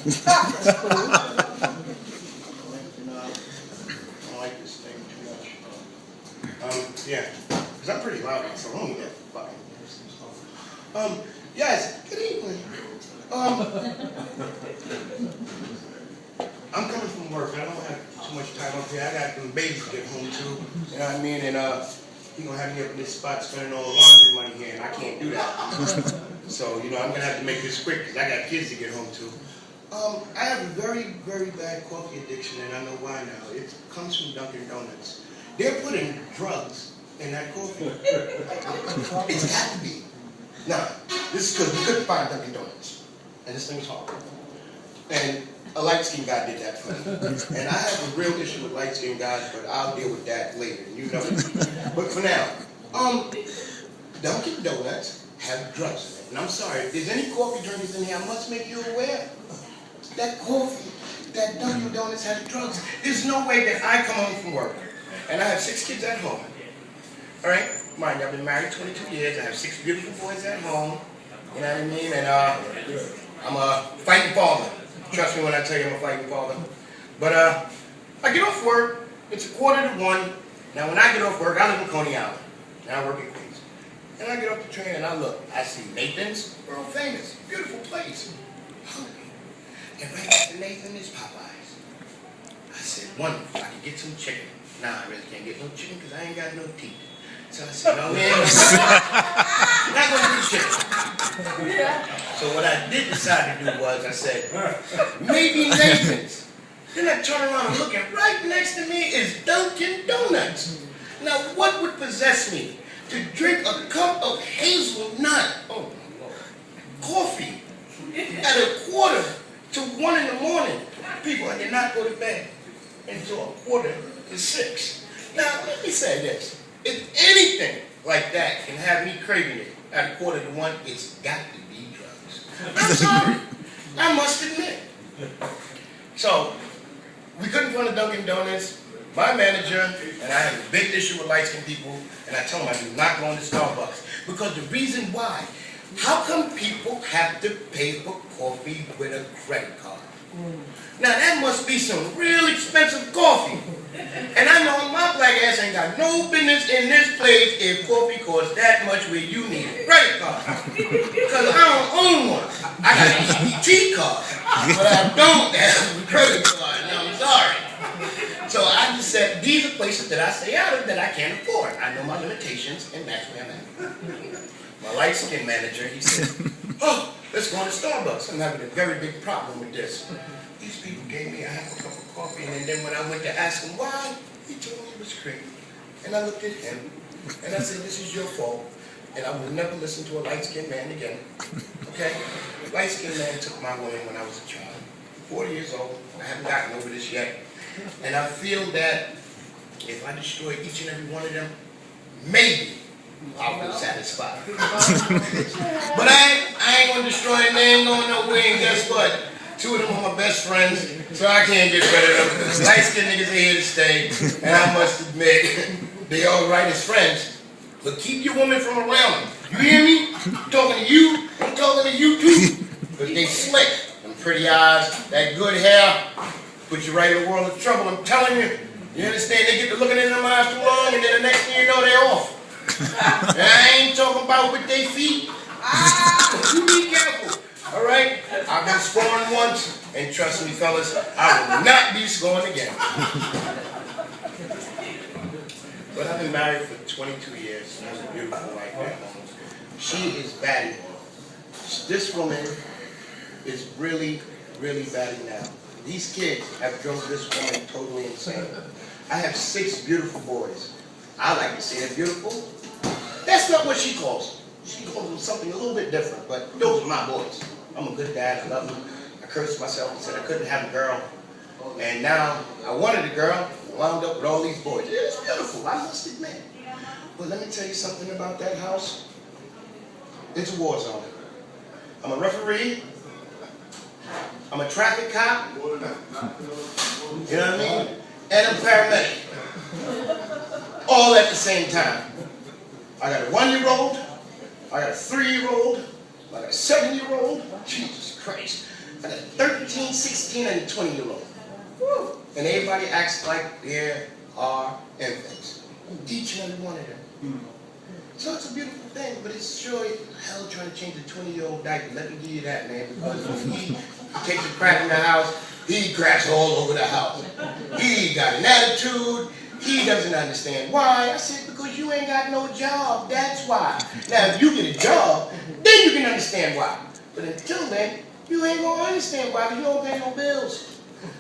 That's cool. I don't like this thing too much. Yeah, because I'm pretty loud, so I don't need that fucking. Yes, good evening. I'm coming from work. I don't have too much time up here. I got some babies to get home to. You know what I mean? And you're going to have me up in this spot spending all the laundry money here, and I can't do that. So, you know, I'm going to have to make this quick because I got kids to get home to. I have a very, very bad coffee addiction, and I know why now. It comes from Dunkin' Donuts. They're putting drugs in that coffee. It's got to be. Now, this is because we couldn't find Dunkin' Donuts, and this thing's hard. And a light-skinned guy did that for me. And I have a real issue with light-skinned guys, but I'll deal with that later. You know. But for now, Dunkin' Donuts have drugs in it. And I'm sorry, if there's any coffee drinkers in here, I must make you aware. That coffee, that Dunkin' Donuts has drugs. There's no way that I come home from work, and I have 6 kids at home. All right? Mind you, I've been married 22 years. I have 6 beautiful boys at home. You know what I mean? And I'm a fighting father. Trust me when I tell you I'm a fighting father. But I get off work. It's 1:45. Now, when I get off work, I live in Coney Island. And I work in Queens. And I get off the train and I look. I see Nathan's, world famous, beautiful place. And right next to Nathan is Popeyes. I said, wonderful, I can get some chicken. Nah, I really can't get no chicken because I ain't got no teeth. So I said, no, man, I'm not going to do chicken. So what I did decide to do was, I said, maybe Nathan's. Then I turn around and look, and right next to me is Dunkin' Donuts. Now, what would possess me to drink a cup of hazelnut, coffee at 1:45 in the morning? People, I did not go to bed until 5:45. Now, let me say this. If anything like that can have me craving it at 1:45, it's got to be drugs. I'm sorry. I must admit. So, we couldn't find a Dunkin' Donuts. My manager and I have a big issue with light-skinned people, and I tell them I do not go into Starbucks. Because the reason why, how come people have to pay for coffee with a credit card? Now, that must be some real expensive coffee. And I know my black ass ain't got no business in this place if coffee costs that much where you need a credit card. Because I don't own one. I got an EBT card, but I don't have a credit card, and I'm sorry. So I just said, these are places that I stay out of that I can't afford. I know my limitations, and that's where I'm at. My light-skinned manager, he said, oh, let's go to Starbucks. I'm having a very big problem with this. These people gave me a half a cup of coffee, and then when I went to ask him why, he told me it was cream. And I looked at him, and I said, this is your fault, and I will never listen to a light-skinned man again. Okay? Light-skinned man took my woman when I was a child. 40 years old. I haven't gotten over this yet. And I feel that if I destroy each and every one of them, maybe I'll be satisfied. But I ain't going to destroy them. They ain't going nowhere. And guess what? 2 of them are my best friends, so I can't get rid of them. Light-skinned niggas are here to stay, and I must admit, they all right as friends. But keep your woman from around them. You hear me? I'm talking to you. I'm talking to you too. Because they slick. Them pretty eyes, that good hair, put you right in a world of trouble. I'm telling you. You understand? They get to looking in them eyes too long, and then the next thing you know, they're off. And I ain't talking about with their feet. You be careful. All right? I've been scoring once, and trust me, fellas, I will not be scoring again. But I've been married for 22 years, and I have a beautiful wife at home. She is batty. This woman is really, really batty now. These kids have drove this woman totally insane. I have 6 beautiful boys. I like to say they're beautiful. That's not what she calls them. She calls them something a little bit different, but those are my boys. I'm a good dad, I love them. I cursed myself and said I couldn't have a girl. And now I wanted a girl, wound up with all these boys. It's beautiful, I must admit. But let me tell you something about that house. It's a war zone. I'm a referee. I'm a traffic cop. You know what I mean? And I'm a paramedic. All at the same time. I got a 1-year-old. I got a 3-year-old. I got a 7-year-old. Jesus Christ. I got a 13, 16, and a 20-year-old. And everybody acts like there are infants. Each and every one of them. So it's a beautiful thing, but it's sure hell trying to change a 20-year-old diaper. Let me give you that, man, because when he takes a crap in the house, he craps all over the house. He got an attitude. He doesn't understand why. I said, because you ain't got no job, that's why. Now, if you get a job, then you can understand why. But until then, you ain't gonna understand why, because you don't pay no bills.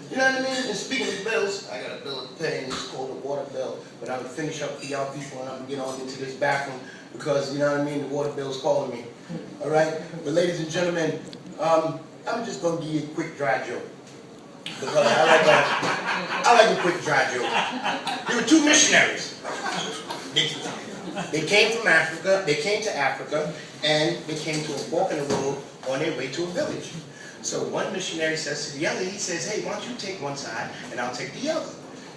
You know what I mean? And speaking of bills, I got a bill to pay, and it's called a water bill. But I'm gonna finish up for y'all people, and I'm gonna get on into this bathroom, because, you know what I mean, the water bill's calling me. All right? But ladies and gentlemen, I'm just gonna give you a quick dry joke. Because I like a quick dry joke. There were two missionaries. They came from Africa, they came to Africa, and they came to a fork in the road on their way to a village. So one missionary says to the other, he says, hey, why don't you take one side and I'll take the other.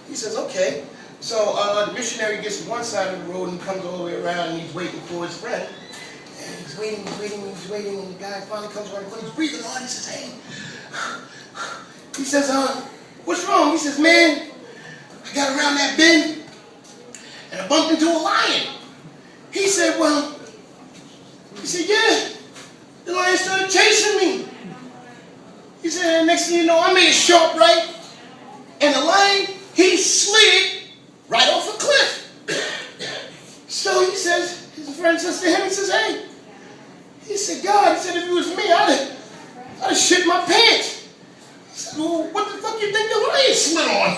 He says, okay. So the missionary gets to one side of the road and comes all the way around and he's waiting for his friend. And he's waiting, and the guy finally comes around the corner, he's breathing hard, he says, hey. He says, what's wrong? He says, man, I got around that bend and I bumped into a lion. He said, well, yeah, the lion started chasing me. He said, next thing you know, I made a sharp right, and the lion, he slid right off a cliff. So he says, his friend says to him, he says, hey, he said, God, he said, if it was me, I'd have shit my pants. He said, well, what the fuck you think the lion slid on?